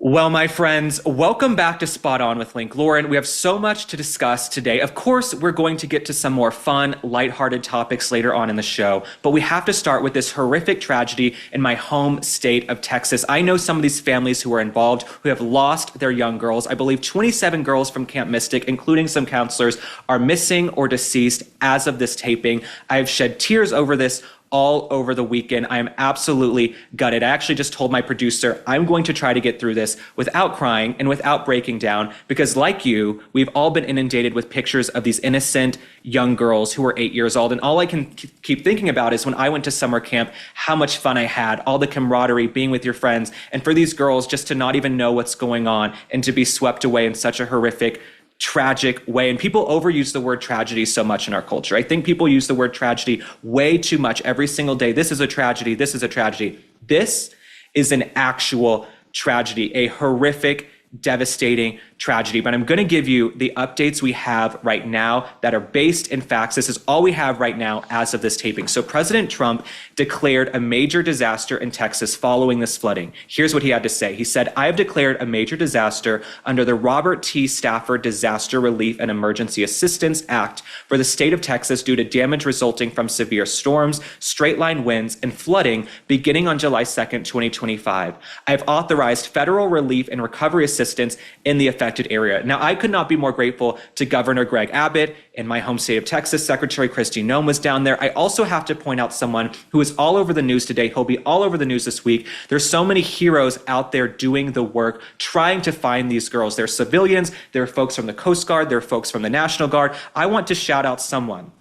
Well, my friends, welcome back to Spot On with Link Lauren. We have so much to discuss today. Of course, we're going to get to some more fun, lighthearted topics later on in the show, but we have to start with this horrific tragedy in my home state of Texas. I know some of these families who are involved who have lost their young girls. I believe 27 girls from Camp Mystic, including some counselors, are missing or deceased as of this taping. I have shed tears over this all over the weekend. I am absolutely gutted. I actually just told my producer, I'm going to try to get through this without crying and without breaking down, because like you, we've all been inundated with pictures of these innocent young girls who are 8 years old. And all I can keep thinking about is when I went to summer camp, how much fun I had, all the camaraderie, being with your friends. And for these girls just to not even know what's going on and to be swept away in such a horrific, tragic way. And people overuse the word tragedy so much in our culture. I think people use the word tragedy way too much every single day. This is a tragedy. This is a tragedy. This is an actual tragedy, a horrific, devastating tragedy. But I'm going to give you the updates we have right now that are based in facts. This is all we have right now as of this taping. So President Trump declared a major disaster in Texas following this flooding. Here's what he had to say. He said, I have declared a major disaster under the Robert T. Stafford Disaster Relief and Emergency Assistance Act for the state of Texas due to damage resulting from severe storms, straight-line winds, and flooding beginning on July 2nd, 2025. I have authorized federal relief and recovery assistance in the affected area. Now, I could not be more grateful to Governor Greg Abbott. In my home state of Texas, Secretary Kristi Noem was down there. I also have to point out someone who is all over the news today. He'll be all over the news this week. There's so many heroes out there doing the work, trying to find these girls. They're civilians. There are folks from the Coast Guard. There are folks from the National Guard. I want to shout out someone.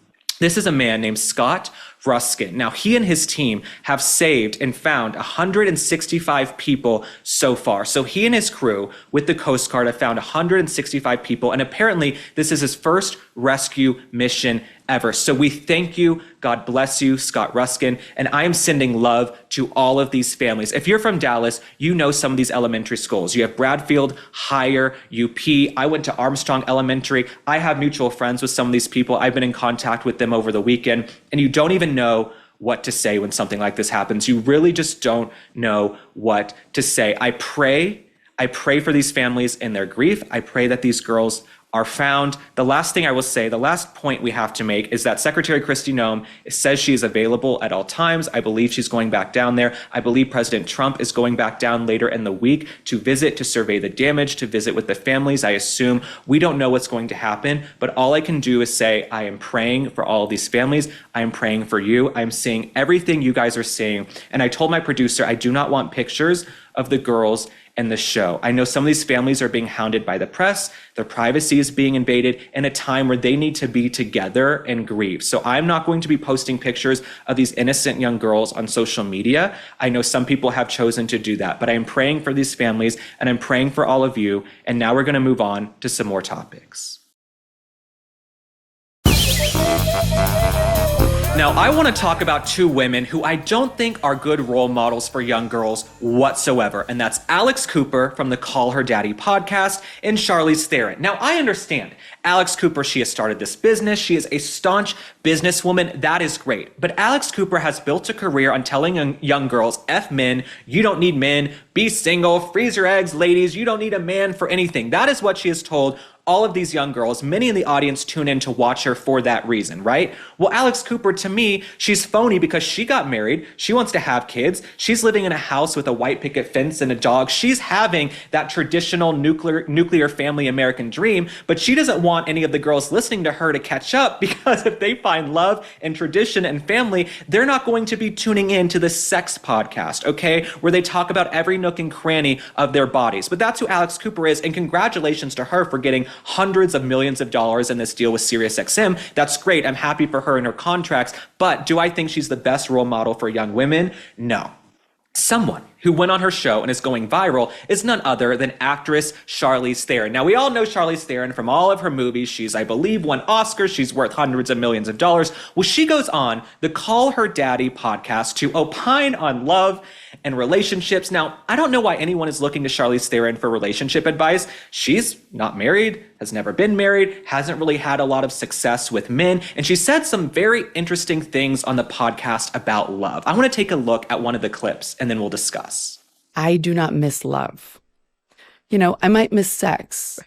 This is a man named Scott Ruskin. Now, he and his team have saved and found 165 people so far. So he and his crew with the Coast Guard have found 165 people, and apparently this is his first rescue mission ever. So we thank you. God bless you, Scott Ruskin. And I am sending love to all of these families. If you're from Dallas, you know some of these elementary schools. You have Bradfield, Higher, UP. I went to Armstrong Elementary. I have mutual friends with some of these people. I've been in contact with them over the weekend, and you don't even know what to say when something like this happens. You really just don't know what to say. I pray for these families in their grief. I pray that these girls are found. The last thing I will say, the last point we have to make is that Secretary Kristi Noem says she is available at all times. I believe she's going back down there. I believe President Trump is going back down later in the week to visit, to survey the damage, to visit with the families. I assume we don't know what's going to happen, but all I can do is say, I am praying for all of these families. I am praying for you. I'm seeing everything you guys are seeing. And I told my producer, I do not want pictures of the girls in the show. I know some of these families are being hounded by the press. Their privacy is being invaded in a time where they need to be together and grieve. So I'm not going to be posting pictures of these innocent young girls on social media. I know some people have chosen to do that, but I am praying for these families and I'm praying for all of you. And now we're going to move on to some more topics. Now, I want to talk about two women who I don't think are good role models for young girls whatsoever, and that's Alex Cooper from the Call Her Daddy podcast and Charlize Theron. Now, I understand Alex Cooper, she has started this business. She is a staunch businesswoman. That is great. But Alex Cooper has built a career on telling young girls, F men, you don't need men, be single, freeze your eggs, ladies, you don't need a man for anything. That is what she has told all of these young girls. Many in the audience tune in to watch her for that reason, right? Well, Alex Cooper, to me, she's phony because she got married. She wants to have kids. She's living in a house with a white picket fence and a dog. She's having that traditional nuclear family American dream, but she doesn't want any of the girls listening to her to catch up, because if they find love and tradition and family, they're not going to be tuning in to the sex podcast, okay? Where they talk about every nook and cranny of their bodies. But that's who Alex Cooper is, and congratulations to her for getting hundreds of millions of dollars in this deal with SiriusXM. That's great. I'm happy for her and her contracts. But do I think she's the best role model for young women? No. Someone who went on her show and is going viral is none other than actress Charlize Theron. Now, we all know Charlize Theron from all of her movies. She's, I believe, won Oscars. She's worth hundreds of millions of dollars. Well, she goes on the Call Her Daddy podcast to opine on love and relationships. Now, I don't know why anyone is looking to Charlize Theron for relationship advice. She's not married, has never been married, hasn't really had a lot of success with men, and she said some very interesting things on the podcast about love. I want to take a look at one of the clips and then we'll discuss. I do not miss love. I might miss sex.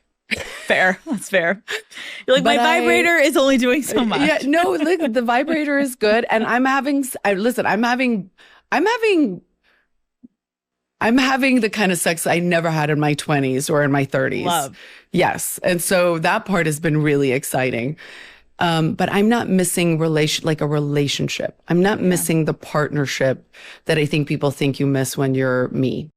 Fair. That's fair. You're like, my vibrator is only doing so much. Yeah, no, look, the vibrator is good. And I'm having the kind of sex I never had in my 20s or in my 30s. Love. Yes. And so that part has been really exciting. But I'm not missing a relationship. I'm not missing the partnership that I think people think you miss when you're me.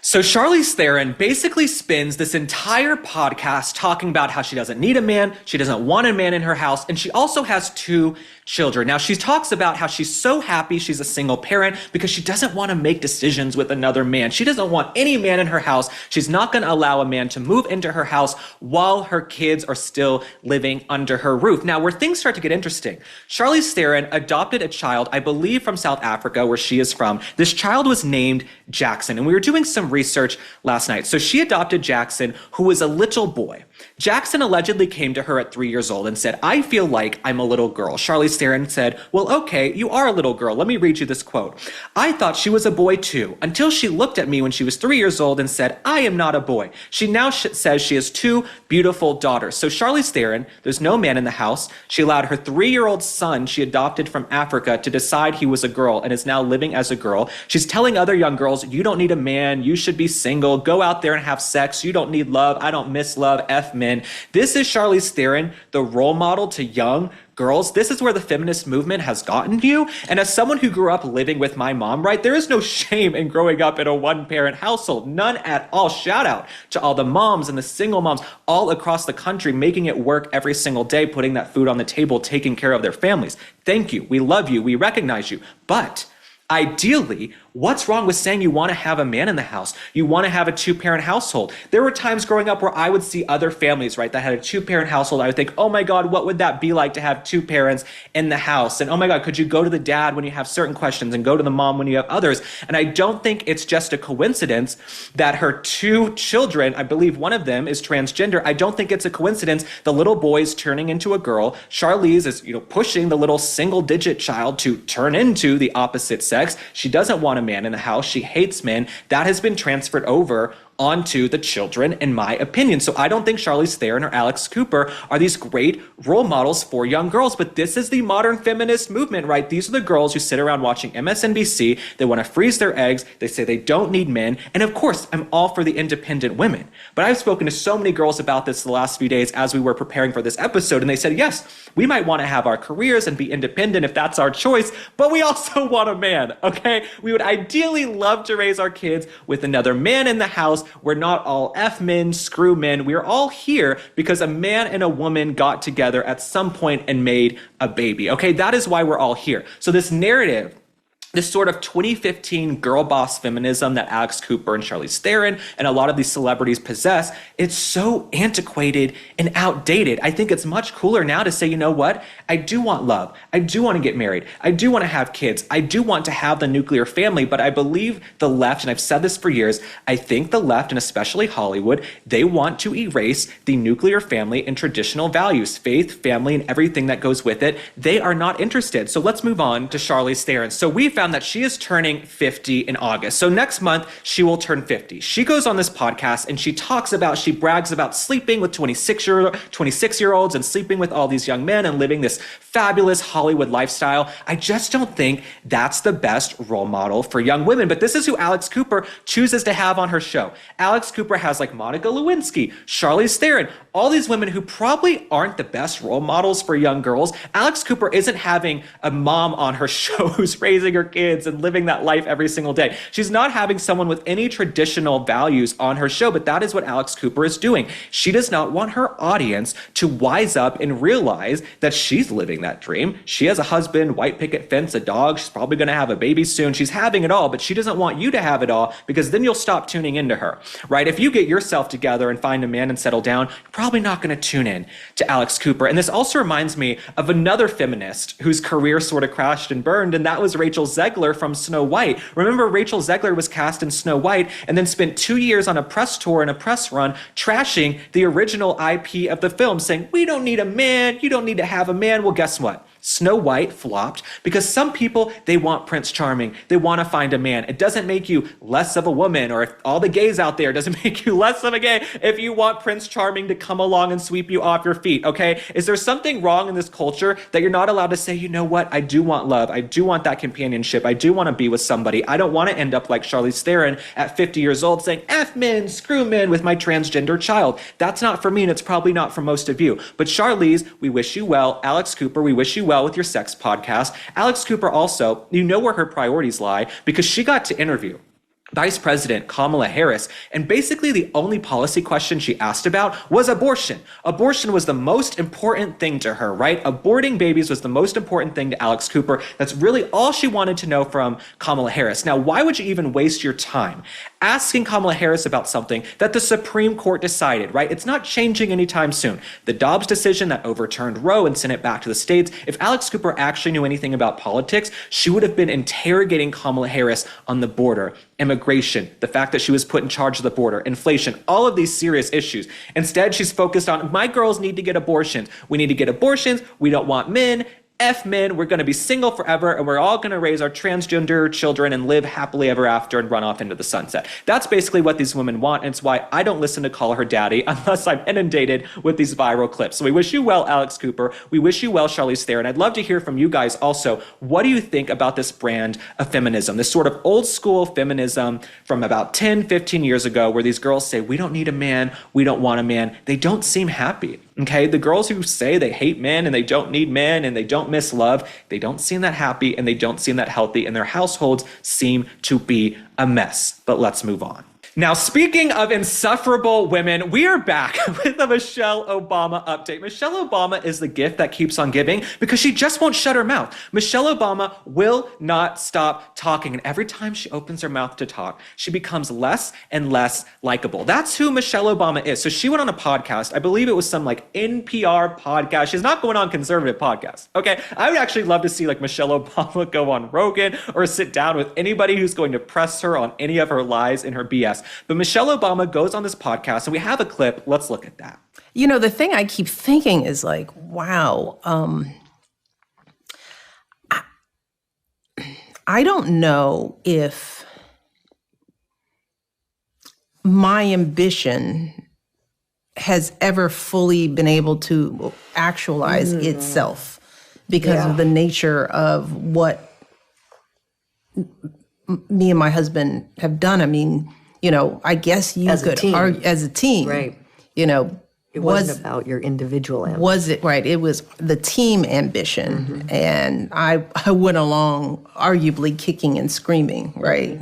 So Charlize Theron basically spends this entire podcast talking about how she doesn't need a man, she doesn't want a man in her house, and she also has 2 children. Now, she talks about how she's so happy she's a single parent because she doesn't want to make decisions with another man. She doesn't want any man in her house. She's not going to allow a man to move into her house while her kids are still living under her roof. Now, where things start to get interesting, Charlize Theron adopted a child, I believe from South Africa, where she is from. This child was named Jackson, and we were doing some research last night. So she adopted Jackson, who was a little boy. Jackson allegedly came to her at 3 years old and said, "I feel like I'm a little girl." Charlize Theron said, "Well, okay, you are a little girl. Let me read you this quote. I thought she was a boy too, until she looked at me when she was 3 years old and said, I am not a boy." She now says she has 2 beautiful daughters. So Charlize Theron, there's no man in the house. She allowed her 3-year-old son she adopted from Africa to decide he was a girl and is now living as a girl. She's telling other young girls, you don't need a man. You should be single. Go out there and have sex. You don't need love. I don't miss love. F men. This is Charlize Theron, the role model to young girls. This is where the feminist movement has gotten you. And as someone who grew up living with my mom, right, there is no shame in growing up in a one-parent household. None at all. Shout out to all the moms and the single moms all across the country making it work every single day, putting that food on the table, taking care of their families. Thank you. We love you. We recognize you. But ideally, what's wrong with saying you want to have a man in the house? You want to have a 2-parent household. There were times growing up where I would see other families, right, that had a 2-parent household. I would think, oh my God, what would that be like to have 2 parents in the house? And oh my God, could you go to the dad when you have certain questions and go to the mom when you have others? And I don't think it's just a coincidence that her 2 children, I believe one of them is transgender. I don't think it's a coincidence the little boy is turning into a girl. Charlize is, pushing the little single-digit child to turn into the opposite sex. She doesn't want a man in the house. She hates men. That has been transferred over onto the children, in my opinion. So I don't think Charlize Theron or Alex Cooper are these great role models for young girls, but this is the modern feminist movement, right? These are the girls who sit around watching MSNBC. They want to freeze their eggs. They say they don't need men. And of course, I'm all for the independent women. But I've spoken to so many girls about this the last few days as we were preparing for this episode, and they said, yes, we might want to have our careers and be independent if that's our choice, but we also want a man, okay? We would ideally love to raise our kids with another man in the house. We're not all F men, screw men. We're all here because a man and a woman got together at some point and made a baby. Okay, that is why we're all here. So this narrative, this sort of 2015 girl boss feminism that Alex Cooper and Charlize Theron and a lot of these celebrities possess, it's so antiquated and outdated. I think it's much cooler now to say, you know what? I do want love. I do want to get married. I do want to have kids. I do want to have the nuclear family. But I believe the left, and I've said this for years, I think the left, and especially Hollywood, they want to erase the nuclear family and traditional values, faith, family, and everything that goes with it. They are not interested. So let's move on to Charlize Theron. So we found that she is turning 50 in August. So next month, she will turn 50. She goes on this podcast and she brags about sleeping with 26-year-olds and sleeping with all these young men and living this fabulous Hollywood lifestyle. I just don't think that's the best role model for young women. But this is who Alex Cooper chooses to have on her show. Alex Cooper has like Monica Lewinsky, Charlize Theron, all these women who probably aren't the best role models for young girls. Alex Cooper isn't having a mom on her show who's raising her kids and living that life every single day. She's not having someone with any traditional values on her show, but that is what Alex Cooper is doing. She does not want her audience to wise up and realize that she's living that dream. She has a husband, white picket fence, a dog. She's probably going to have a baby soon. She's having it all, but she doesn't want you to have it all because then you'll stop tuning into her, right? If you get yourself together and find a man and settle down, you're probably not going to tune in to Alex Cooper. And this also reminds me of another feminist whose career sort of crashed and burned, and that was Rachel Zegler from Snow White. Remember, Rachel Zegler was cast in Snow White and then spent 2 years on a press tour and a press run trashing the original IP of the film, saying, we don't need a man, you don't need to have a man. Well, guess what? Snow White flopped because some people, they want Prince Charming. They want to find a man. It doesn't make you less of a woman, or if all the gays out there, doesn't make you less of a gay if you want Prince Charming to come along and sweep you off your feet, okay? Is there something wrong in this culture that you're not allowed to say, you know what, I do want love. I do want that companionship. I do want to be with somebody. I don't want to end up like Charlize Theron at 50 years old saying, F men, screw men with my transgender child. That's not for me, and it's probably not for most of you. But Charlize, we wish you well. Alex Cooper, we wish you well with your sex podcast. Alex Cooper also, you know where her priorities lie because she got to interview Vice President Kamala Harris, and basically the only policy question she asked about was abortion. Abortion was the most important thing to her, right? Aborting babies was the most important thing to Alex Cooper. That's really all she wanted to know from Kamala Harris. Now, why would you even waste your time asking Kamala Harris about something that the Supreme Court decided, right? It's not changing anytime soon. The Dobbs decision that overturned Roe and sent it back to the states, if Alex Cooper actually knew anything about politics, she would have been interrogating Kamala Harris on the border, immigration, the fact that she was put in charge of the border, inflation, all of these serious issues. Instead, she's focused on, my girls need to get abortions. We need to get abortions. We don't want men. F men, we're going to be single forever, and we're all going to raise our transgender children and live happily ever after and run off into the sunset. That's basically what these women want, and it's why I don't listen to Call Her Daddy unless I'm inundated with these viral clips. So we wish you well, Alex Cooper. We wish you well, Charlize Theron. I'd love to hear from you guys also. What do you think about this brand of feminism, this sort of old school feminism from about 10, 15 years ago, where these girls say, we don't need a man, we don't want a man. They don't seem happy. Okay, the girls who say they hate men and they don't need men and they don't miss love, they don't seem that happy and they don't seem that healthy, and their households seem to be a mess. But let's move on. Now, speaking of insufferable women, we are back with a Michelle Obama update. Michelle Obama is the gift that keeps on giving because she just won't shut her mouth. Michelle Obama will not stop talking, and every time she opens her mouth to talk, she becomes less and less likable. That's who Michelle Obama is. So she went on a podcast. I believe it was some like NPR podcast. She's not going on conservative podcasts, okay? I would actually love to see like Michelle Obama go on Rogan or sit down with anybody who's going to press her on any of her lies and her BS. But Michelle Obama goes on this podcast, and we have a clip. Let's look at that. You know, the thing I keep thinking is like, wow, I don't know if my ambition has ever fully been able to actualize itself because of the nature of what me and my husband have done. I mean, you know, I guess you could argue as a team, right? You know, it wasn't about your individual ambition. Was it right? It was the team ambition, and I went along arguably kicking and screaming, right?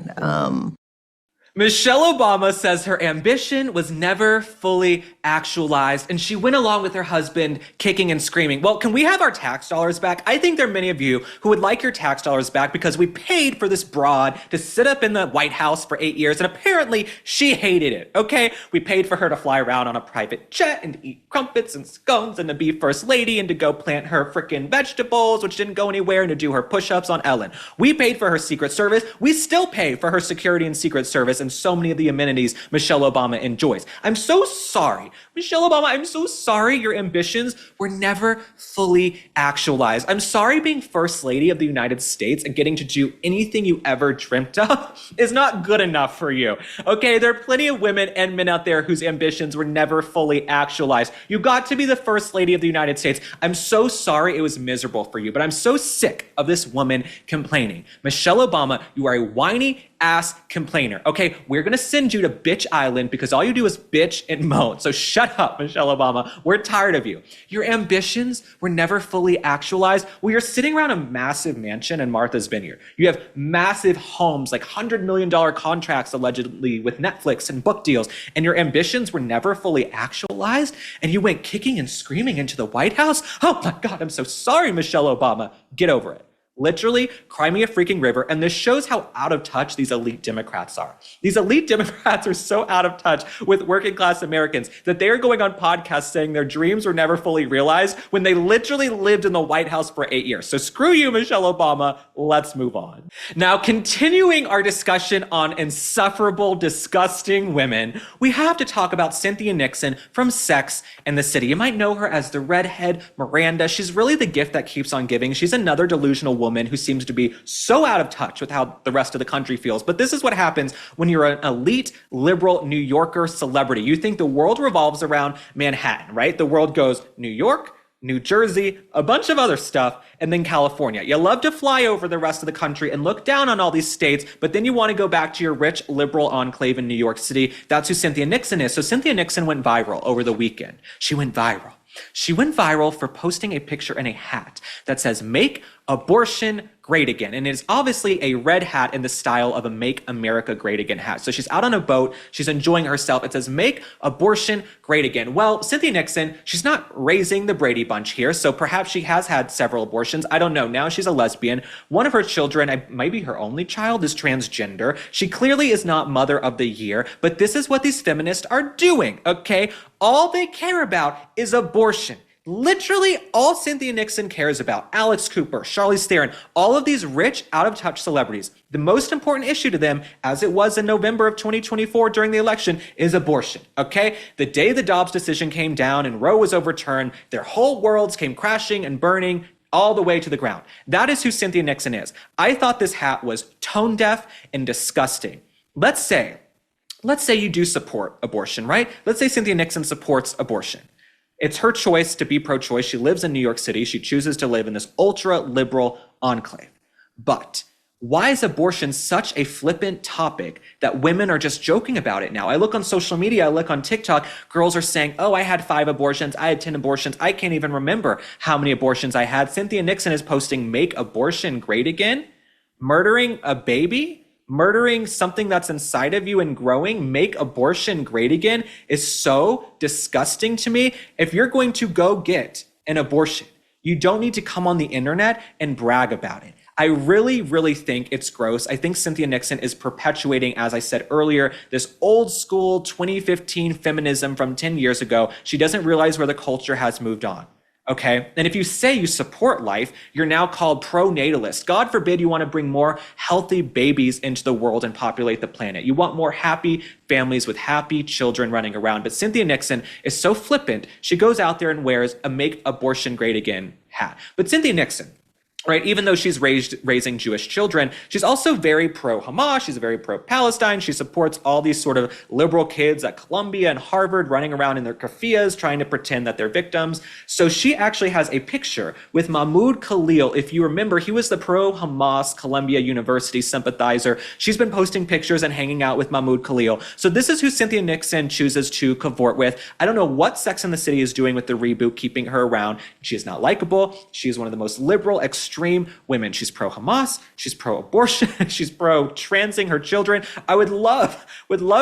Michelle Obama says her ambition was never fully actualized, and she went along with her husband kicking and screaming. Well, can we have our tax dollars back? I think there are many of you who would like your tax dollars back because we paid for this broad to sit up in the White House for 8 years, and apparently she hated it, okay? We paid for her to fly around on a private jet and to eat crumpets and scones and to be First Lady and to go plant her freaking vegetables, which didn't go anywhere, and to do her push-ups on Ellen. We paid for her Secret Service. We still pay for her security and Secret Service and so many of the amenities Michelle Obama enjoys. I'm so sorry. Michelle Obama, I'm so sorry your ambitions were never fully actualized. I'm sorry being First Lady of the United States and getting to do anything you ever dreamt of is not good enough for you. Okay, there are plenty of women and men out there whose ambitions were never fully actualized. You got to be the First Lady of the United States. I'm so sorry it was miserable for you, but I'm so sick of this woman complaining. Michelle Obama, you are a whiny ass complainer. Okay, we're gonna send you to Bitch Island because all you do is bitch and moan. So shut up, Michelle Obama. We're tired of you. Your ambitions were never fully actualized. Well, you're sitting around a massive mansion in Martha's Vineyard. You have massive homes, like $100 million contracts allegedly with Netflix and book deals, and your ambitions were never fully actualized, and you went kicking and screaming into the White House? Oh my God, I'm so sorry, Michelle Obama. Get over it. Literally, cry me a freaking river. And this shows how out of touch these elite Democrats are. These elite Democrats are so out of touch with working class Americans that they are going on podcasts saying their dreams were never fully realized when they literally lived in the White House for 8 years. So screw you, Michelle Obama. Let's move on. Now, continuing our discussion on insufferable, disgusting women, we have to talk about Cynthia Nixon from Sex and the City. You might know her as the redhead Miranda. She's really the gift that keeps on giving. She's another delusional woman who seems to be so out of touch with how the rest of the country feels. But this is what happens when you're an elite, liberal New Yorker celebrity. You think the world revolves around Manhattan, right? The world goes New York, New Jersey, a bunch of other stuff, and then California. You love to fly over the rest of the country and look down on all these states, but then you want to go back to your rich liberal enclave in New York City. That's who Cynthia Nixon is. So Cynthia Nixon went viral over the weekend. She went viral. She went viral for posting a picture in a hat that says, "Make abortion great again." And it is obviously a red hat in the style of a Make America Great Again hat. So she's out on a boat. She's enjoying herself. It says, "Make abortion great again." Well, Cynthia Nixon, she's not raising the Brady Bunch here. So perhaps she has had several abortions. I don't know. Now she's a lesbian. One of her children, maybe her only child, is transgender. She clearly is not Mother of the Year. But this is what these feminists are doing, okay? All they care about is abortion. Literally all Cynthia Nixon cares about, Alex Cooper, Charlize Theron, all of these rich, out-of-touch celebrities, the most important issue to them, as it was in November of 2024 during the election, is abortion, okay? The day the Dobbs decision came down and Roe was overturned, their whole worlds came crashing and burning all the way to the ground. That is who Cynthia Nixon is. I thought this hat was tone-deaf and disgusting. Let's say you do support abortion, right? Let's say Cynthia Nixon supports abortion. It's her choice to be pro-choice. She lives in New York City. She chooses to live in this ultra-liberal enclave. But why is abortion such a flippant topic that women are just joking about it now? I look on social media, I look on TikTok, girls are saying, "Oh, I had 5 abortions, I had 10 abortions, I can't even remember how many abortions I had." Cynthia Nixon is posting, "Make abortion great again?" Murdering a baby? Murdering something that's inside of you and growing, make abortion great again, is so disgusting to me. If you're going to go get an abortion, you don't need to come on the internet and brag about it. I really, really think it's gross. I think Cynthia Nixon is perpetuating, as I said earlier, this old school 2015 feminism from 10 years ago. She doesn't realize where the culture has moved on. Okay. And if you say you support life, you're now called pro-natalist. God forbid you want to bring more healthy babies into the world and populate the planet. You want more happy families with happy children running around. But Cynthia Nixon is so flippant. She goes out there and wears a "Make Abortion Great Again" hat. But Cynthia Nixon, right, even though she's raising Jewish children, she's also very pro-Hamas. She's very pro-Palestine. She supports all these sort of liberal kids at Columbia and Harvard running around in their keffiyehs trying to pretend that they're victims. So she actually has a picture with Mahmoud Khalil. If you remember, he was the pro-Hamas Columbia University sympathizer. She's been posting pictures and hanging out with Mahmoud Khalil. So this is who Cynthia Nixon chooses to cavort with. I don't know what Sex and the City is doing with the reboot, keeping her around. She is not likable. She is one of the most liberal, extreme women. She's pro-Hamas, she's pro-abortion, she's pro-transing her children. I would love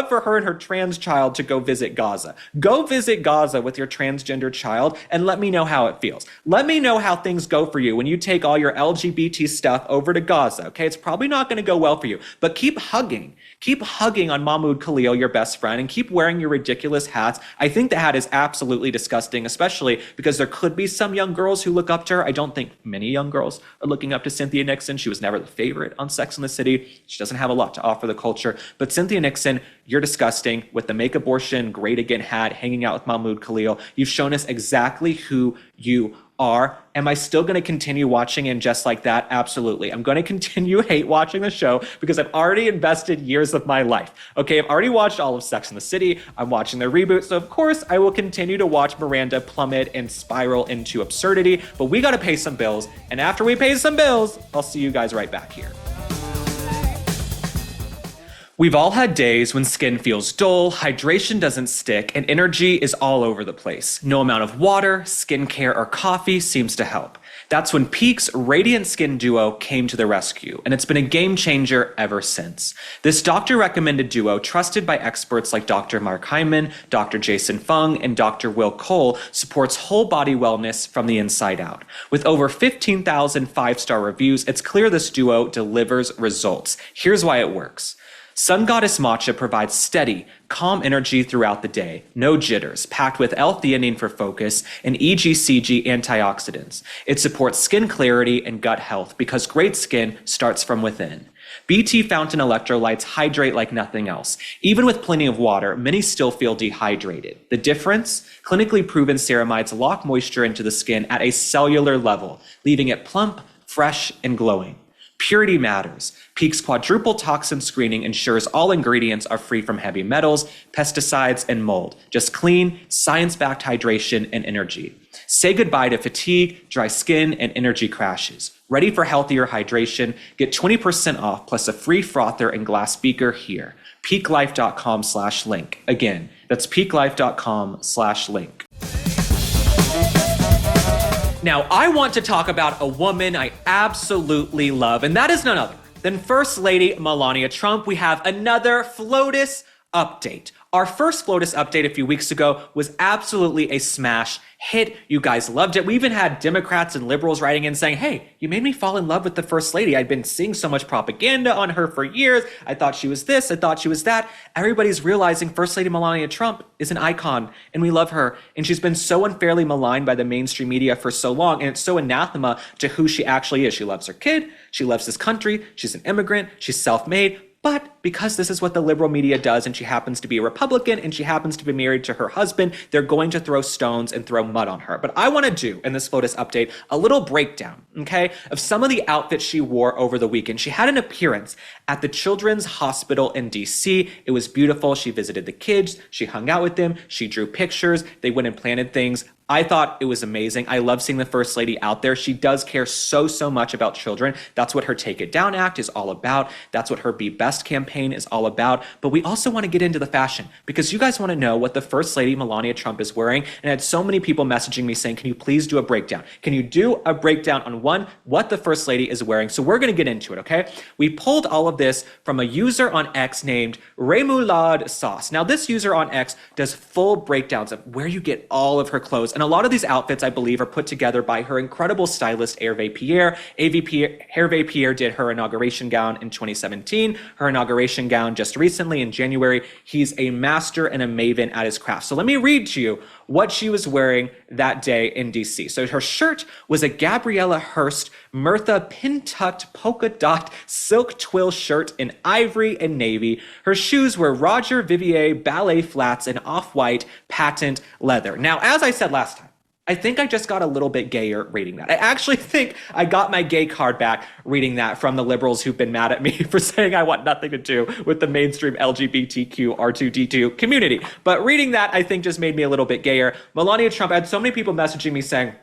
for her and her trans child to go visit Gaza. Go visit Gaza with your transgender child and let me know how it feels. Let me know how things go for you when you take all your LGBT stuff over to Gaza, okay? It's probably not going to go well for you, but keep hugging. Keep hugging on Mahmoud Khalil, your best friend, and keep wearing your ridiculous hats. I think the hat is absolutely disgusting, especially because there could be some young girls who look up to her. I don't think many young girls are looking up to Cynthia Nixon. She was never the favorite on Sex and the City. She doesn't have a lot to offer the culture. But Cynthia Nixon, you're disgusting with the Make Abortion Great Again hat, hanging out with Mahmoud Khalil. You've shown us exactly who you are. Am I still going to continue watching and just like that? Absolutely. I'm going to continue hate watching the show because I've already invested years of my life. Okay, I've already watched all of Sex and the City. I'm watching the reboot. So of course I will continue to watch Miranda plummet and spiral into absurdity, but we got to pay some bills. And after we pay some bills, I'll see you guys right back here. We've all had days when skin feels dull, hydration doesn't stick, and energy is all over the place. No amount of water, skincare, or coffee seems to help. That's when Peak's Radiant Skin duo came to the rescue, and it's been a game changer ever since. This doctor-recommended duo, trusted by experts like Dr. Mark Hyman, Dr. Jason Fung, and Dr. Will Cole, supports whole body wellness from the inside out. With over 15,000 five-star reviews, it's clear this duo delivers results. Here's why it works. Sun Goddess Matcha provides steady, calm energy throughout the day, no jitters, packed with L-theanine for focus and EGCG antioxidants. It supports skin clarity and gut health because great skin starts from within. BT Fountain electrolytes hydrate like nothing else. Even with plenty of water, many still feel dehydrated. The difference? Clinically proven ceramides lock moisture into the skin at a cellular level, leaving it plump, fresh, and glowing. Purity matters. Peak's quadruple toxin screening ensures all ingredients are free from heavy metals, pesticides, and mold. Just clean, science-backed hydration and energy. Say goodbye to fatigue, dry skin, and energy crashes. Ready for healthier hydration? Get 20% off plus a free frother and glass beaker here. peaklife.com/link. Again, that's peaklife.com/link. Now, I want to talk about a woman I absolutely love, and that is none other than First Lady Melania Trump. We have another FLOTUS update. Our first FLOTUS update a few weeks ago was absolutely a smash hit. You guys loved it. We even had Democrats and liberals writing in saying, hey, you made me fall in love with the First Lady. I'd been seeing so much propaganda on her for years. I thought she was this. I thought she was that. Everybody's realizing First Lady Melania Trump is an icon and we love her. And she's been so unfairly maligned by the mainstream media for so long. And it's so anathema to who she actually is. She loves her kid. She loves this country. She's an immigrant. She's self-made. But because this is what the liberal media does, and she happens to be a Republican, and she happens to be married to her husband, they're going to throw stones and throw mud on her. But I want to do, in this FLOTUS update, a little breakdown, okay, of some of the outfits she wore over the weekend. She had an appearance at the Children's Hospital in DC. It was beautiful. She visited the kids. She hung out with them. She drew pictures. They went and planted things. I thought it was amazing. I love seeing the First Lady out there. She does care so much about children. That's what her Take It Down Act is all about. That's what her Be Best campaign is all about. But we also want to get into the fashion because you guys want to know what the First Lady Melania Trump is wearing. And I had so many people messaging me saying, can you please do a breakdown? Can you do a breakdown on what the First Lady is wearing? So we're going to get into it, okay? We pulled all of this from a user on X named Remoulade Sauce. Now this user on X does full breakdowns of where you get all of her clothes. And a lot of these outfits, I believe, are put together by her incredible stylist, Hervé Pierre. Hervé Pierre did her inauguration gown in 2017, her inauguration gown just recently in January. He's a master and a maven at his craft. So let me read to you what she was wearing that day in DC. So her shirt was a Gabriella Hearst Mirtha pin-tucked polka dot silk twill shirt in ivory and navy. Her shoes were Roger Vivier ballet flats in off-white patent leather. Now, as I said last time, I think I just got a little bit gayer reading that. I actually think I got my gay card back reading that from the liberals who've been mad at me for saying I want nothing to do with the mainstream LGBTQ R2D2 community. But reading that, I think just made me a little bit gayer. Melania Trump, I had so many people messaging me saying,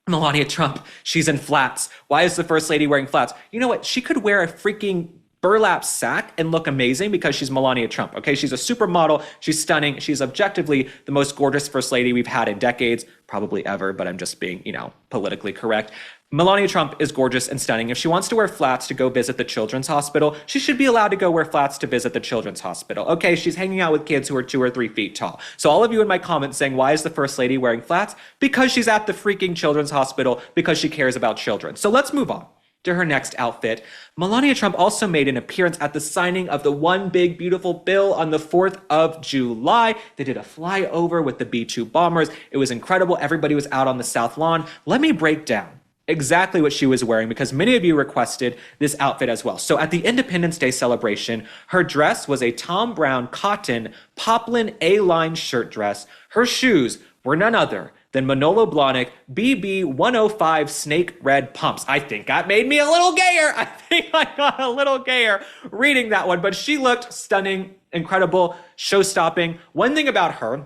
Melania Trump, she's in flats. Why is the First Lady wearing flats? You know what? She could wear a freaking burlap sack and look amazing because she's Melania Trump, okay? She's a supermodel. She's stunning. She's objectively the most gorgeous First Lady we've had in decades, probably ever, but I'm just being, politically correct. Melania Trump is gorgeous and stunning. If she wants to wear flats to go visit the Children's Hospital, she should be allowed to go wear flats to visit the Children's Hospital. Okay, she's hanging out with kids who are 2 or 3 feet tall. So all of you in my comments saying, why is the First Lady wearing flats? Because she's at the freaking Children's Hospital, because she cares about children. So let's move on to her next outfit. Melania Trump also made an appearance at the signing of the One Big Beautiful Bill on the 4th of July. They did a flyover with the B-2 bombers. It was incredible. Everybody was out on the South Lawn. Let me break down exactly what she was wearing because many of you requested this outfit as well. So at the Independence Day celebration, her dress was a Tom Brown cotton poplin A-line shirt dress. Her shoes were none other than Manolo Blahnik BB 105 snake red pumps. I think that made me a little gayer. I think I got a little gayer reading that one, but she looked stunning, incredible, show-stopping. One thing about her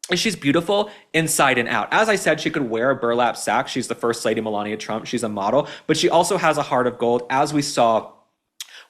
is she's beautiful inside and out. As I said, she could wear a burlap sack. She's the First Lady Melania Trump. She's a model, but she also has a heart of gold, as we saw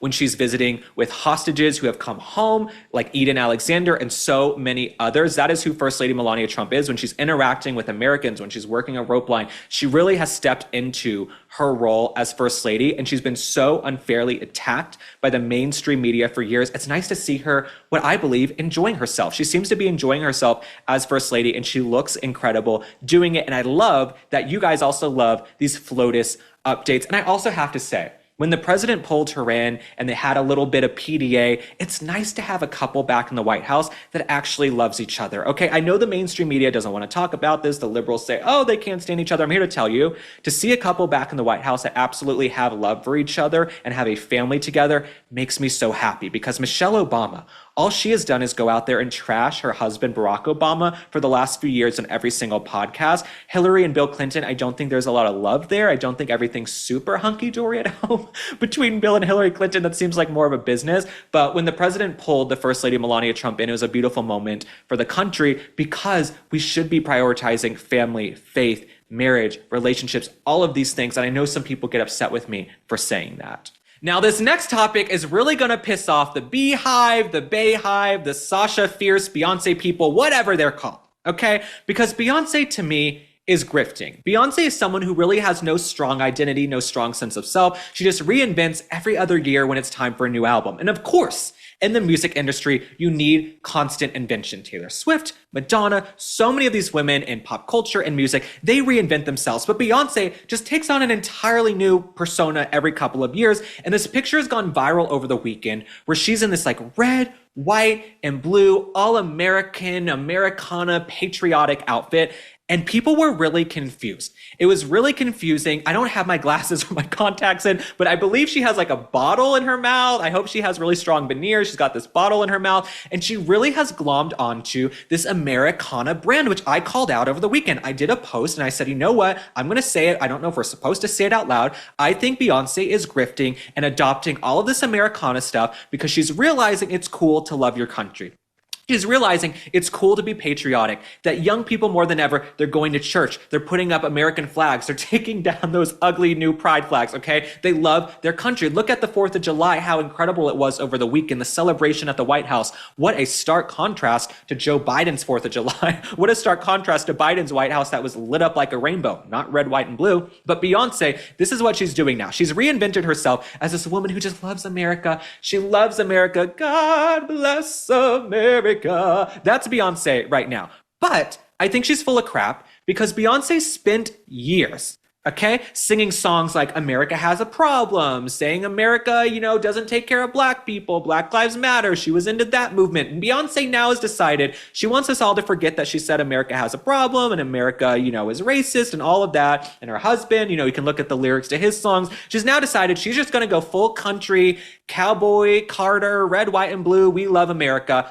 when she's visiting with hostages who have come home, like Eden Alexander and so many others. That is who First Lady Melania Trump is. When she's interacting with Americans, when she's working a rope line, she really has stepped into her role as First Lady, and she's been so unfairly attacked by the mainstream media for years. It's nice to see her, what I believe, enjoying herself. She seems to be enjoying herself as First Lady, and she looks incredible doing it. And I love that you guys also love these FLOTUS updates. And I also have to say, when the president pulled her in and they had a little bit of PDA, it's nice to have a couple back in the White House that actually loves each other. Okay, I know the mainstream media doesn't want to talk about this. The liberals say, oh, they can't stand each other. I'm here to tell you, to see a couple back in the White House that absolutely have love for each other and have a family together makes me so happy, because Michelle Obama, all she has done is go out there and trash her husband, Barack Obama, for the last few years on every single podcast. Hillary and Bill Clinton, I don't think there's a lot of love there. I don't think everything's super hunky-dory at home between Bill and Hillary Clinton. That seems like more of a business. But when the president pulled the First Lady Melania Trump in, it was a beautiful moment for the country, because we should be prioritizing family, faith, marriage, relationships, all of these things. And I know some people get upset with me for saying that. Now, this next topic is really going to piss off the Beehive, the Bayhive, the Sasha Fierce, Beyonce people, whatever they're called, okay? Because Beyonce, to me, is grifting. Beyonce is someone who really has no strong identity, no strong sense of self. She just reinvents every other year when it's time for a new album. And of course, in the music industry, you need constant invention. Taylor Swift, Madonna, so many of these women in pop culture and music, they reinvent themselves. But Beyonce just takes on an entirely new persona every couple of years. And this picture has gone viral over the weekend where she's in this like red, white, and blue, all American, Americana, patriotic outfit. And people were really confused. It was really confusing. I don't have my glasses or my contacts in, but I believe she has like a bottle in her mouth. I hope she has really strong veneers. She's got this bottle in her mouth, and she really has glommed onto this Americana brand, which I called out over the weekend. I did a post and I said, you know what? I'm going to say it. I don't know if we're supposed to say it out loud. I think Beyonce is grifting and adopting all of this Americana stuff because she's realizing it's cool to love your country. She's realizing it's cool to be patriotic, that young people more than ever, they're going to church, they're putting up American flags, they're taking down those ugly new pride flags, okay? They love their country. Look at the 4th of July, how incredible it was over the weekend, the celebration at the White House. What a stark contrast to Joe Biden's 4th of July. What a stark contrast to Biden's White House that was lit up like a rainbow, not red, white, and blue. But Beyonce, this is what she's doing now. She's reinvented herself as this woman who just loves America. She loves America. God bless America. That's Beyonce right now. But I think she's full of crap, because Beyonce spent years, okay, singing songs like America Has a Problem, saying America, doesn't take care of black people, Black Lives Matter. She was into that movement. And Beyonce now has decided she wants us all to forget that she said America has a problem and America, is racist and all of that. And her husband, you can look at the lyrics to his songs. She's now decided she's just going to go full country, cowboy, Carter, red, white, and blue. We love America.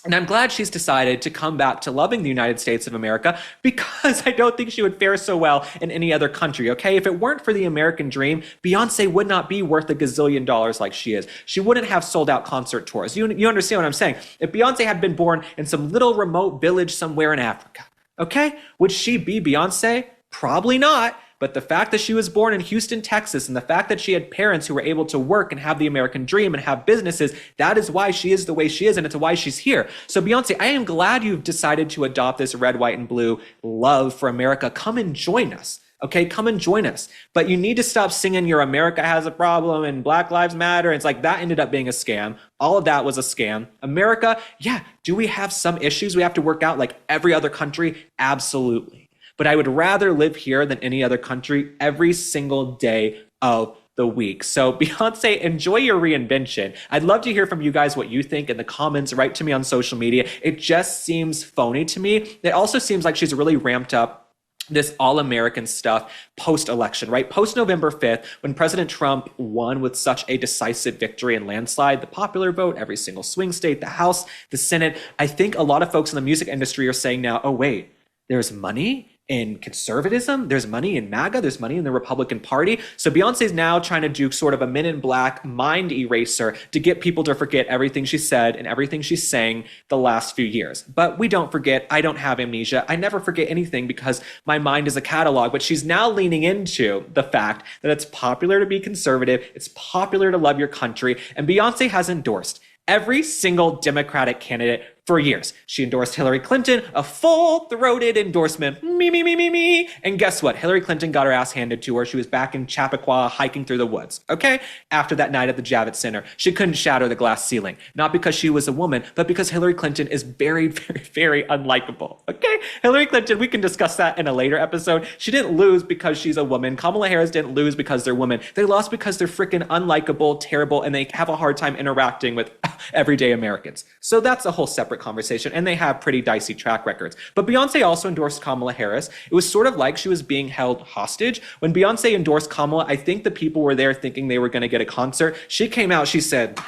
And I'm glad she's decided to come back to loving the United States of America, because I don't think she would fare so well in any other country, okay? If it weren't for the American dream, Beyonce would not be worth $1 gazillion like she is. She wouldn't have sold out concert tours. You understand what I'm saying? If Beyonce had been born in some little remote village somewhere in Africa, okay? Would she be Beyonce? Probably not. But the fact that she was born in Houston, Texas, and the fact that she had parents who were able to work and have the American dream and have businesses, that is why she is the way she is, and it's why she's here. So Beyonce, I am glad you've decided to adopt this red, white, and blue love for America. Come and join us. Okay, come and join us. But you need to stop singing your America Has a Problem and Black Lives Matter. It's like that ended up being a scam. All of that was a scam. America, yeah, do we have some issues we have to work out like every other country? Absolutely. But I would rather live here than any other country every single day of the week. So Beyonce, enjoy your reinvention. I'd love to hear from you guys what you think in the comments. Write to me on social media. It just seems phony to me. It also seems like she's really ramped up this all-American stuff post-election, right? Post-November 5th, when President Trump won with such a decisive victory and landslide, the popular vote, every single swing state, the House, the Senate, I think a lot of folks in the music industry are saying now, oh wait, there's money in conservatism, there's money in MAGA, there's money in the Republican Party. So Beyonce's now trying to do sort of a Men in Black mind eraser to get people to forget everything she said and everything she sang the last few years. But we don't forget. I don't have amnesia. I never forget anything because my mind is a catalog. But she's now leaning into the fact that it's popular to be conservative, it's popular to love your country, and Beyonce has endorsed every single Democratic candidate for years. She endorsed Hillary Clinton, a full-throated endorsement, me. And guess what? Hillary Clinton got her ass handed to her. She was back in Chappaqua hiking through the woods, okay? After that night at the Javits Center. She couldn't shatter the glass ceiling. Not because she was a woman, but because Hillary Clinton is very, very, very unlikable, okay? Hillary Clinton, we can discuss that in a later episode. She didn't lose because she's a woman. Kamala Harris didn't lose because they're women. They lost because they're freaking unlikable, terrible, and they have a hard time interacting with everyday Americans. So that's a whole separate conversation, and they have pretty dicey track records. But Beyonce also endorsed Kamala Harris. It was sort of like she was being held hostage. When Beyonce endorsed Kamala, I think the people were there thinking they were going to get a concert. She came out, she said,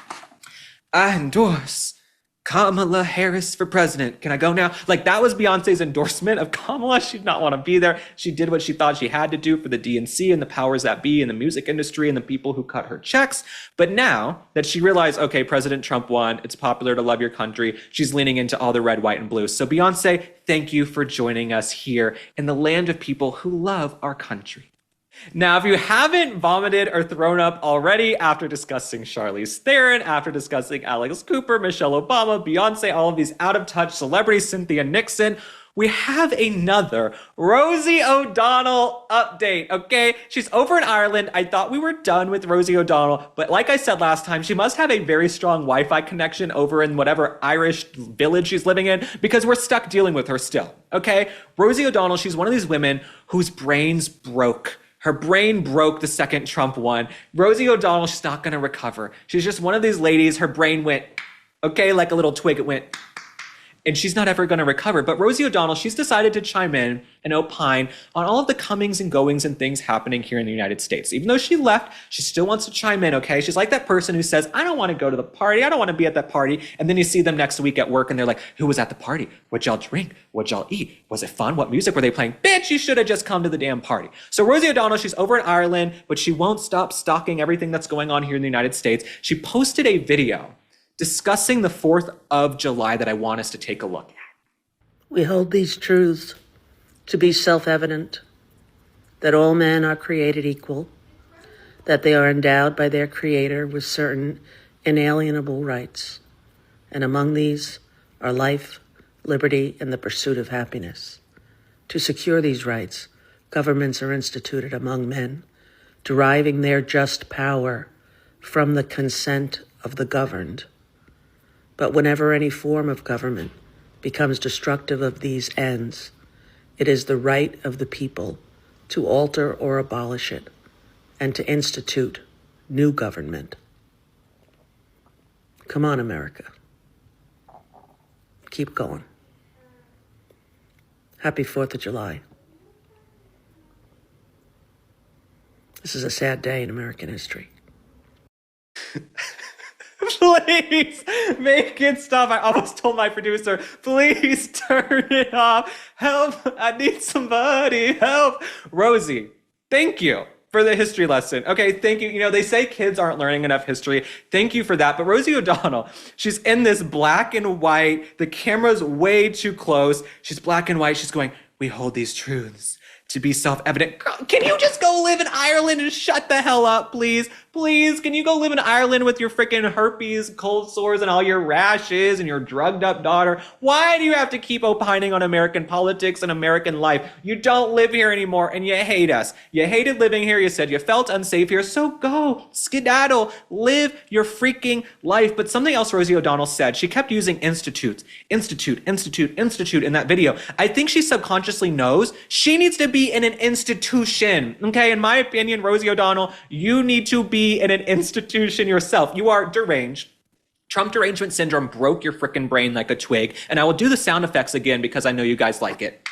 I endorse Kamala Harris for president. Can I go now? Like, that was Beyonce's endorsement of Kamala. She did not want to be there. She did what she thought she had to do for the DNC and the powers that be in the music industry and the people who cut her checks. But now that she realized, okay, President Trump won, it's popular to love your country, she's leaning into all the red, white, and blue. So Beyonce, thank you for joining us here in the land of people who love our country. Now, if you haven't vomited or thrown up already after discussing Charlize Theron, after discussing Alex Cooper, Michelle Obama, Beyonce, all of these out-of-touch celebrities, Cynthia Nixon, we have another Rosie O'Donnell update, okay? She's over in Ireland. I thought we were done with Rosie O'Donnell, but like I said last time, she must have a very strong Wi-Fi connection over in whatever Irish village she's living in, because we're stuck dealing with her still, okay? Rosie O'Donnell, she's one of these women whose brains broke. Her brain broke the second Trump won. Rosie O'Donnell, she's not going to recover. She's just one of these ladies, her brain went, okay, like a little twig, it went, and she's not ever going to recover. But Rosie O'Donnell, she's decided to chime in and opine on all of the comings and goings and things happening here in the United States. Even though she left, she still wants to chime in, okay? She's like that person who says, I don't want to go to the party. I don't want to be at that party. And then you see them next week at work and they're like, who was at the party? What'd y'all drink? What'd y'all eat? Was it fun? What music were they playing? Bitch, you should have just come to the damn party. So Rosie O'Donnell, she's over in Ireland, but she won't stop stalking everything that's going on here in the United States. She posted a video discussing the 4th of July that I want us to take a look at. We hold these truths to be self-evident, that all men are created equal, that they are endowed by their Creator with certain inalienable rights, and among these are life, liberty, and the pursuit of happiness. To secure these rights, governments are instituted among men, deriving their just power from the consent of the governed. But whenever any form of government becomes destructive of these ends, it is the right of the people to alter or abolish it and to institute new government. Come on, America. Keep going. Happy 4th of July. This is a sad day in American history. Please make it stop. I almost told my producer, please turn it off. Help. I need somebody. Help. Rosie, thank you for the history lesson. Okay, thank you. You know, they say kids aren't learning enough history. Thank you for that. But Rosie O'Donnell, she's in this black and white. The camera's way too close. She's black and white. She's going, we hold these truths to be self-evident. Girl, can you just go live in Ireland and shut the hell up, please? Please, can you go live in Ireland with your freaking herpes, cold sores, and all your rashes and your drugged up daughter? Why do you have to keep opining on American politics and American life? You don't live here anymore and you hate us. You hated living here. You said you felt unsafe here. So go, skedaddle, live your freaking life. But something else Rosie O'Donnell said, she kept using institute in that video. I think she subconsciously knows she needs to be in an institution. Okay, in my opinion, Rosie O'Donnell, you need to be in an institution yourself. You are deranged. Trump derangement syndrome broke your freaking brain like a twig. And I will do the sound effects again because I know you guys like it.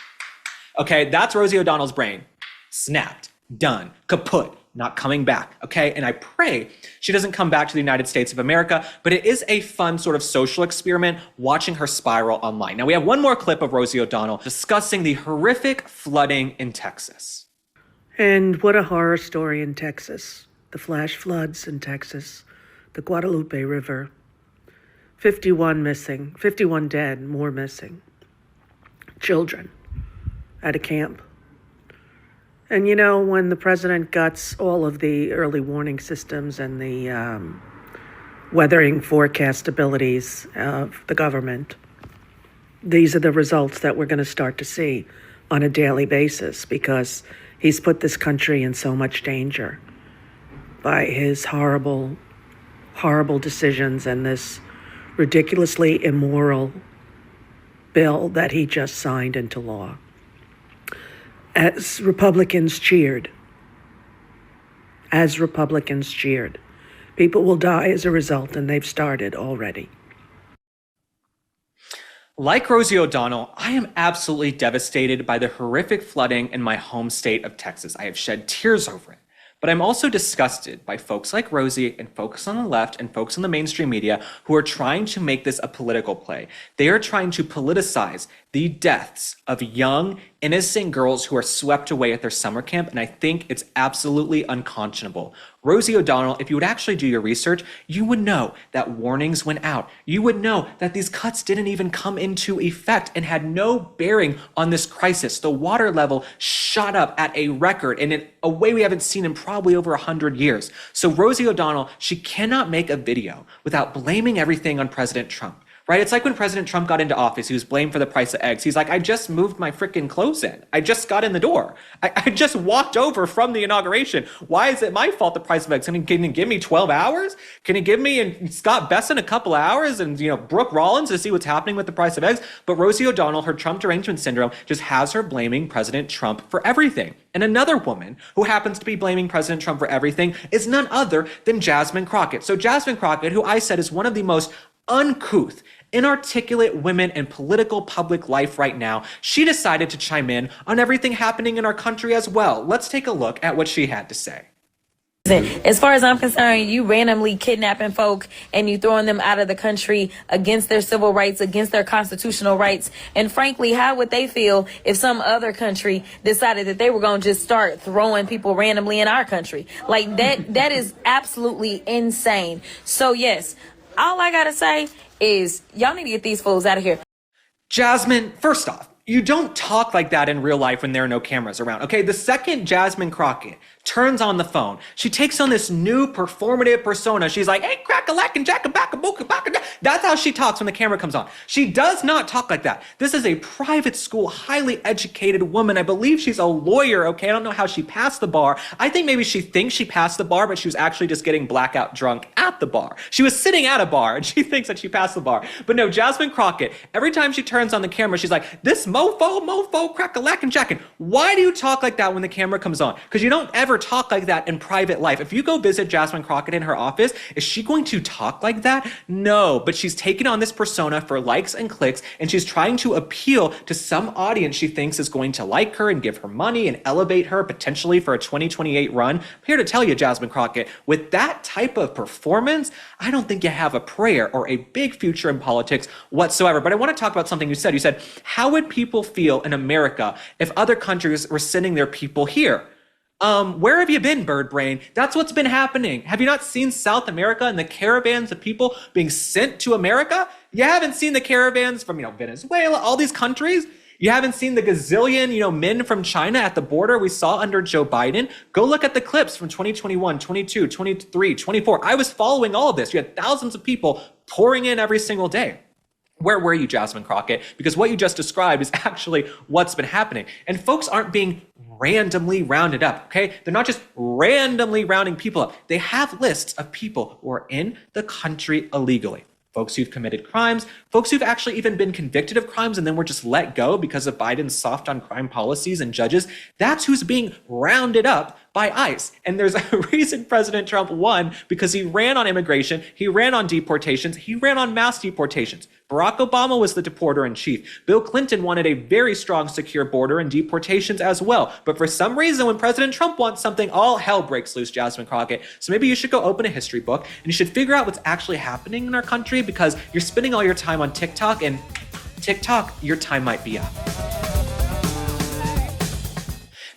Okay, that's Rosie O'Donnell's brain. Snapped, done, kaput, not coming back, okay? And I pray she doesn't come back to the United States of America, but it is a fun sort of social experiment watching her spiral online. Now, we have one more clip of Rosie O'Donnell discussing the horrific flooding in Texas. And what a horror story in Texas. The flash floods in Texas, the Guadalupe River. 51 missing, 51 dead, more missing. Children at a camp. And you know, when the president guts all of the early warning systems and the weathering forecast abilities of the government, these are the results that we're going to start to see on a daily basis, because he's put this country in so much danger by his horrible, horrible decisions and this ridiculously immoral bill that he just signed into law. As Republicans cheered, people will die as a result, and they've started already. Like Rosie O'Donnell, I am absolutely devastated by the horrific flooding in my home state of Texas. I have shed tears over it. But I'm also disgusted by folks like Rosie and folks on the left and folks in the mainstream media who are trying to make this a political play. They are trying to politicize the deaths of young, innocent girls who are swept away at their summer camp, and I think it's absolutely unconscionable. Rosie O'Donnell, if you would actually do your research, you would know that warnings went out. You would know that these cuts didn't even come into effect and had no bearing on this crisis. The water level shot up at a record and in a way we haven't seen in probably over 100 years. So Rosie O'Donnell, she cannot make a video without blaming everything on President Trump. Right? It's like when President Trump got into office, he was blamed for the price of eggs. He's like, I just moved my freaking clothes in. I just got in the door. I just walked over from the inauguration. Why is it my fault the price of eggs? Can he give me 12 hours? Can he give me and Scott Besson a couple of hours and, Brooke Rollins to see what's happening with the price of eggs? But Rosie O'Donnell, her Trump derangement syndrome, just has her blaming President Trump for everything. And another woman who happens to be blaming President Trump for everything is none other than Jasmine Crockett. So Jasmine Crockett, who I said is one of the most uncouth, inarticulate women in political public life right now, she decided to chime in on everything happening in our country as well. Let's take a look at what she had to say. As far as I'm concerned, you randomly kidnapping folk and you throwing them out of the country against their civil rights, against their constitutional rights. And frankly, how would they feel if some other country decided that they were going to just start throwing people randomly in our country? Like that is absolutely insane. So yes, all I got to say is y'all need to get these fools out of here. Jasmine, first off, you don't talk like that in real life when there are no cameras around. Okay, the second Jasmine Crockett turns on the phone, she takes on this new performative persona. She's like, hey, crack-a-lack and jack-a-back-a-book-a-back-a-da. That's how she talks when the camera comes on. She does not talk like that. This is a private school, highly educated woman. I believe she's a lawyer, okay? I don't know how she passed the bar. I think maybe she thinks she passed the bar, but she was actually just getting blackout drunk at the bar. She was sitting at a bar, and she thinks that she passed the bar. But no, Jasmine Crockett, every time she turns on the camera, she's like, this mofo, crack-a-lack and jackin'. Why do you talk like that when the camera comes on? Because you don't ever talk like that in private life. If you go visit Jasmine Crockett in her office, is she going to talk like that? No, but she's taken on this persona for likes and clicks, and she's trying to appeal to some audience she thinks is going to like her and give her money and elevate her potentially for a 2028 run. I'm here to tell you, Jasmine Crockett, with that type of performance, I don't think you have a prayer or a big future in politics whatsoever. But I want to talk about something you said. You said, how would people feel in America if other countries were sending their people here? Where have you been, bird brain? That's what's been happening. Have you not seen South America and the caravans of people being sent to America? You haven't seen the caravans from, Venezuela, all these countries. You haven't seen the gazillion, men from China at the border we saw under Joe Biden. Go look at the clips from 2021, 22, 23, 24. I was following all of this. You had thousands of people pouring in every single day. Where were you, Jasmine Crockett? Because what you just described is actually what's been happening. And folks aren't being randomly rounded up, okay? They're not just randomly rounding people up. They have lists of people who are in the country illegally. Folks who've committed crimes, folks who've actually even been convicted of crimes and then were just let go because of Biden's soft on crime policies and judges. That's who's being rounded up by ICE. And there's a reason President Trump won, because he ran on immigration, he ran on deportations, he ran on mass deportations. Barack Obama was the deporter in chief. Bill Clinton wanted a very strong, secure border and deportations as well. But for some reason, when President Trump wants something, all hell breaks loose, Jasmine Crockett. So maybe you should go open a history book and you should figure out what's actually happening in our country, because you're spending all your time on TikTok, and TikTok, your time might be up.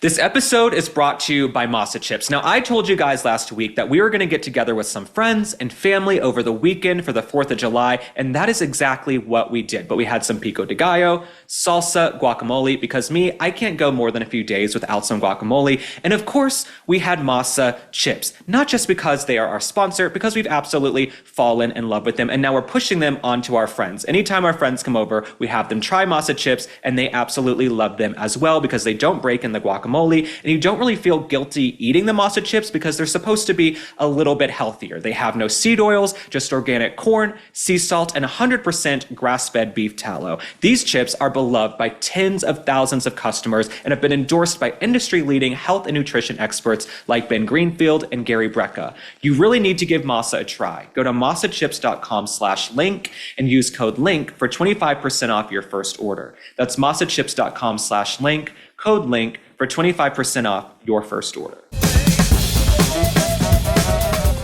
This episode is brought to you by Masa Chips. Now, I told you guys last week that we were going to get together with some friends and family over the weekend for the 4th of July, and that is exactly what we did. But we had some pico de gallo, salsa, guacamole, because I can't go more than a few days without some guacamole. And of course, we had Masa Chips, not just because they are our sponsor, because we've absolutely fallen in love with them, and now we're pushing them onto our friends. Anytime our friends come over, we have them try Masa Chips, and they absolutely love them as well, because they don't break in the guacamole. And you don't really feel guilty eating the Masa Chips because they're supposed to be a little bit healthier. They have no seed oils, just organic corn, sea salt, and 100% grass-fed beef tallow. These chips are beloved by tens of thousands of customers and have been endorsed by industry-leading health and nutrition experts like Ben Greenfield and Gary Brecka. You really need to give Masa a try. Go to masachips.com/link and use code LINK for 25% off your first order. That's masachips.com/link, code LINK for 25% off your first order.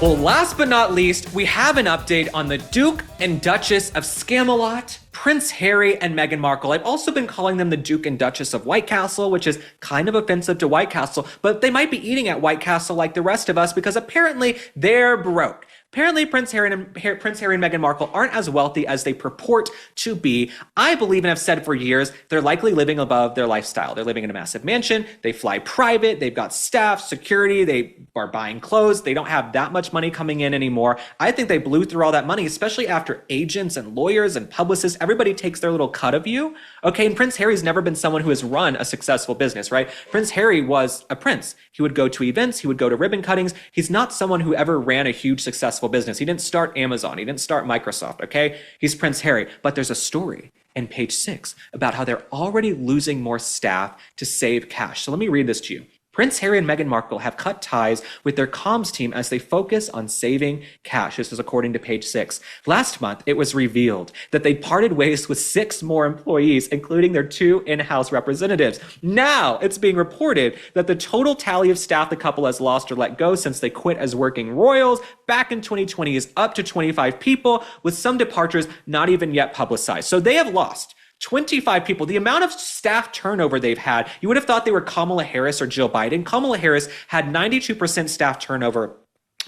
Well, last but not least, we have an update on the Duke and Duchess of Scamalot, Prince Harry and Meghan Markle. I've also been calling them the Duke and Duchess of White Castle, which is kind of offensive to White Castle, but they might be eating at White Castle like the rest of us, because apparently they're broke. Apparently, Prince Harry and Meghan Markle aren't as wealthy as they purport to be. I believe, and have said for years, they're likely living above their lifestyle. They're living in a massive mansion. They fly private. They've got staff, security. They are buying clothes. They don't have that much money coming in anymore. I think they blew through all that money, especially after agents and lawyers and publicists. Everybody takes their little cut of you. Okay, and Prince Harry's never been someone who has run a successful business, right? Prince Harry was a prince. He would go to events. He would go to ribbon cuttings. He's not someone who ever ran a huge successful business. He didn't start Amazon. He didn't start Microsoft, okay? He's Prince Harry. But there's a story in page 6 about how they're already losing more staff to save cash. So let me read this to you. Prince Harry and Meghan Markle have cut ties with their comms team as they focus on saving cash. This is according to page 6. Last month, it was revealed that they parted ways with 6 more employees, including their 2 in-house representatives. Now, it's being reported that the total tally of staff the couple has lost or let go since they quit as working royals back in 2020 is up to 25 people, with some departures not even yet publicized. So they have lost 25 people. The amount of staff turnover they've had, you would have thought they were Kamala Harris or Jill Biden. Kamala Harris had 92% staff turnover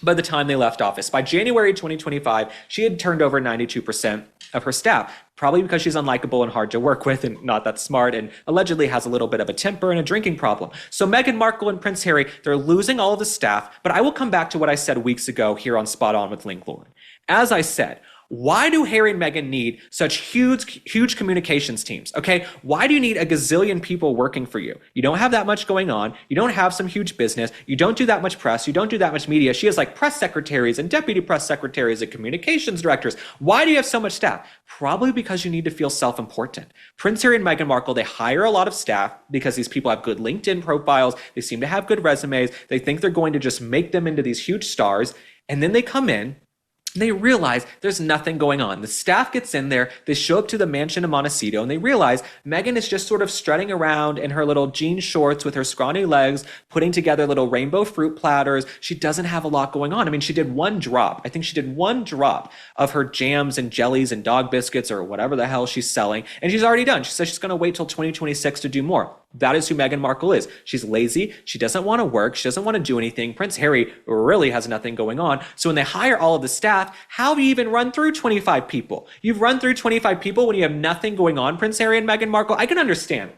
by the time they left office. By January 2025, she had turned over 92% of her staff, probably because she's unlikable and hard to work with and not that smart, and allegedly has a little bit of a temper and a drinking problem. So Meghan Markle and Prince Harry, they're losing all of the staff, but I will come back to what I said weeks ago here on Spot On with Link Lauren. As I said, why do Harry and Meghan need such huge communications teams? Okay, why do you need a gazillion people working for you? You don't have that much going on. You don't have some huge business. You don't do that much press. You don't do that much media. She has like press secretaries and deputy press secretaries and communications directors. Why do you have so much staff? Probably because you need to feel self-important. Prince Harry and Meghan Markle, they hire a lot of staff because these people have good LinkedIn profiles. They seem to have good resumes. They think they're going to just make them into these huge stars. And then they come in, they realize there's nothing going on. The staff gets in there, they show up to the mansion in Montecito, and they realize Meghan is just sort of strutting around in her little jean shorts with her scrawny legs, putting together little rainbow fruit platters. She doesn't have a lot going on. I mean, she did one drop. I think she did one drop of her jams and jellies and dog biscuits or whatever the hell she's selling, and she's already done. She says she's going to wait till 2026 to do more. That is who Meghan Markle is. She's lazy. She doesn't want to work. She doesn't want to do anything. Prince Harry really has nothing going on. So when they hire all of the staff, how do you even run through 25 people? You've run through 25 people when you have nothing going on, Prince Harry and Meghan Markle. I can understand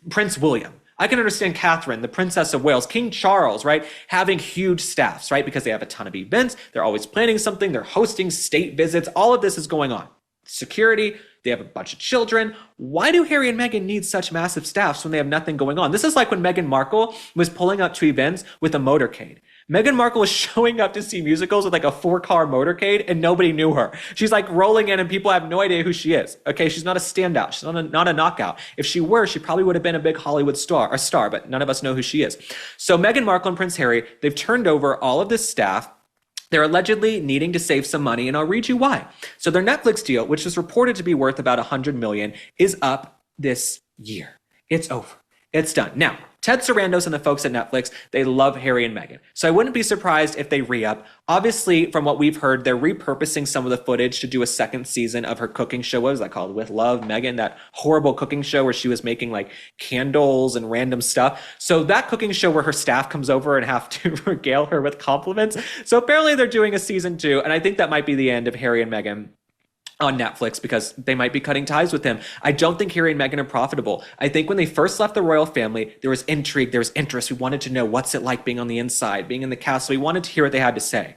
Prince William. I can understand Catherine, the Princess of Wales, King Charles, right? Having huge staffs, right? Because they have a ton of events. They're always planning something. They're hosting state visits. All of this is going on. Security. They have a bunch of children. Why do Harry and Meghan need such massive staffs when they have nothing going on? This is like when Meghan Markle was pulling up to events with a motorcade. Meghan Markle was showing up to see musicals with like a 4-car motorcade and nobody knew her. She's like rolling in and people have no idea who she is. Okay, she's not a standout. She's not a knockout. If she were, she probably would have been a big Hollywood star, but none of us know who she is. So Meghan Markle and Prince Harry, they've turned over all of this staff. They're allegedly needing to save some money, and I'll read you why. So their Netflix deal, which is reported to be worth about $100 million, is up this year. It's over. It's done. Now, Ted Sarandos and the folks at Netflix, they love Harry and Meghan. So I wouldn't be surprised if they re-up. Obviously, from what we've heard, they're repurposing some of the footage to do a second season of her cooking show. What was that called? With Love, Meghan, that horrible cooking show where she was making like candles and random stuff. So that cooking show where her staff comes over and have to regale her with compliments. So apparently they're doing a season 2. And I think that might be the end of Harry and Meghan on Netflix because they might be cutting ties with him. I don't think Harry and Meghan are profitable. I think when they first left the royal family, there was intrigue, there was interest. We wanted to know what's it like being on the inside, being in the castle. We wanted to hear what they had to say.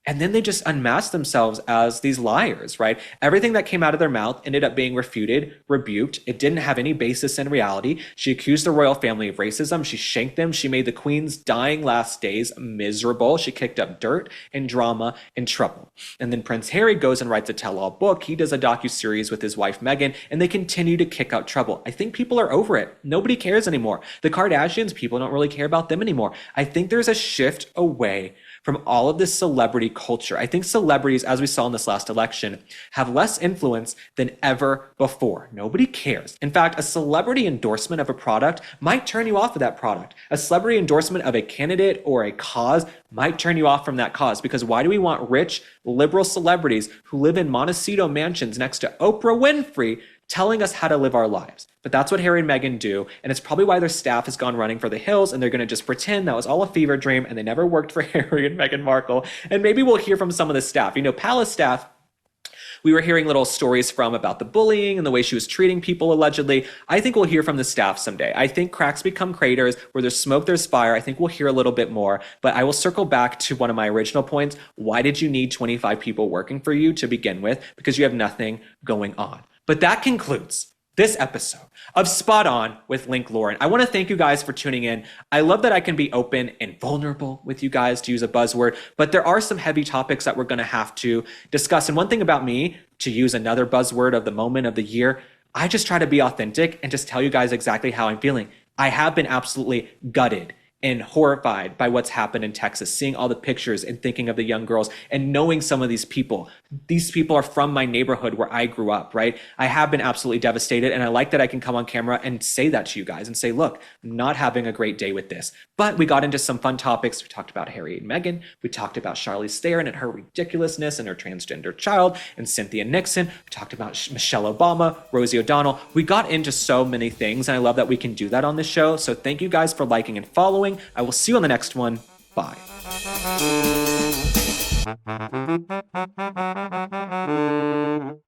And then they just unmasked themselves as these liars, right? Everything that came out of their mouth ended up being refuted, rebuked. It didn't have any basis in reality. She accused the royal family of racism. She shanked them. She made the queen's dying last days miserable. She kicked up dirt and drama and trouble. And then Prince Harry goes and writes a tell-all book. He does a docuseries with his wife, Meghan, and they continue to kick up trouble. I think people are over it. Nobody cares anymore. The Kardashians, people don't really care about them anymore. I think there's a shift away from all of this celebrity culture. I think celebrities, as we saw in this last election, have less influence than ever before. Nobody cares. In fact, a celebrity endorsement of a product might turn you off of that product. A celebrity endorsement of a candidate or a cause might turn you off from that cause, because why do we want rich, liberal celebrities who live in Montecito mansions next to Oprah Winfrey telling us how to live our lives? But that's what Harry and Meghan do, and it's probably why their staff has gone running for the hills, and they're going to just pretend that was all a fever dream and they never worked for Harry and Meghan Markle. And maybe we'll hear from some of the staff. You know, Palace staff, we were hearing little stories from about the bullying and the way she was treating people allegedly. I think we'll hear from the staff someday. I think cracks become craters. Where there's smoke, there's fire. I think we'll hear a little bit more, but I will circle back to one of my original points. Why did you need 25 people working for you to begin with? Because you have nothing going on. But that concludes this episode of Spot On with Link Lauren. I want to thank you guys for tuning in. I love that I can be open and vulnerable with you guys, to use a buzzword, but there are some heavy topics that we're going to have to discuss. And one thing about me, to use another buzzword of the moment of the year, I just try to be authentic and just tell you guys exactly how I'm feeling. I have been absolutely gutted and horrified by what's happened in Texas, seeing all the pictures and thinking of the young girls and knowing some of these people. These people are from my neighborhood where I grew up, right? I have been absolutely devastated, and I like that I can come on camera and say that to you guys and say, look, I'm not having a great day with this. But we got into some fun topics. We talked about Harry and Meghan. We talked about Charlize Theron and her ridiculousness and her transgender child, and Cynthia Nixon. We talked about Michelle Obama, Rosie O'Donnell. We got into so many things, and I love that we can do that on this show. So thank you guys for liking and following. I will see you on the next one. Bye.